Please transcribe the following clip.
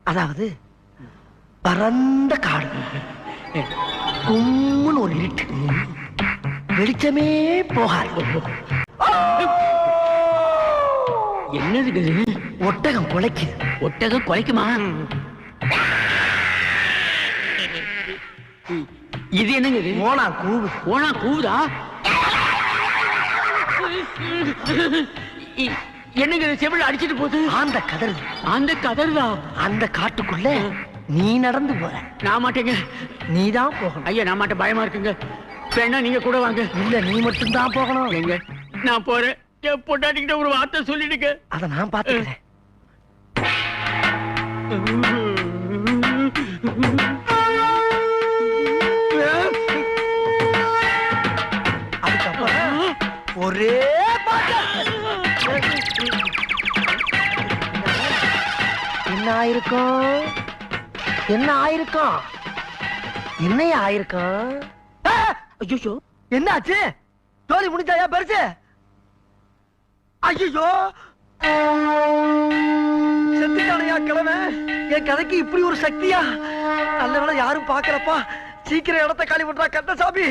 அதாவது பரந்த காடு, கும்முன்னு ஒரு இருட்டு, வெளிச்சமே போகாது. என்னது? ஒட்டகம் குலைக்குது. ஒட்டகம் குலைக்குமா? இது என்னங்க? ஓனா கூவு. ஓனா கூவுதா? என்னங்க செவில அடிச்சிட்டு போகுது? அந்த கதறுது. அந்த கதறுதா? அந்த காட்டுக்குள்ள நீ நடந்து போற. நான் மாட்டேங்க. நீதான் போகணும். ஐயா நான் மாட்டேன், பயமா இருக்குங்க. வேணா நீங்க கூட வாங்க. இல்ல நீ மட்டும் தான் போகணும். எங்க? நான் போறேன். என் பொண்டாட்டிக்கிட்ட ஒரு வார்த்தை சொல்லிடுங்க. அத நான் பாத்துக்கிறேன். அதுக்கப்புறம் ஒரே என்ன ஆயிருக்கும்? என்ன ஆயிருக்கும்? என்னைய ஆயிருக்கும்? ஐயோ என்ன ஆச்சு? தோழி முடிஞ்சாயா பெருசு? ஐயோ செத்துட்டானையா கிழமை? என் கதைக்கு இப்படி ஒரு சக்தியா? நல்ல வேளை யாரும் பாக்கலப்பா. சீக்கிரம் இடத்த காலி பண்றா கந்தசாமி.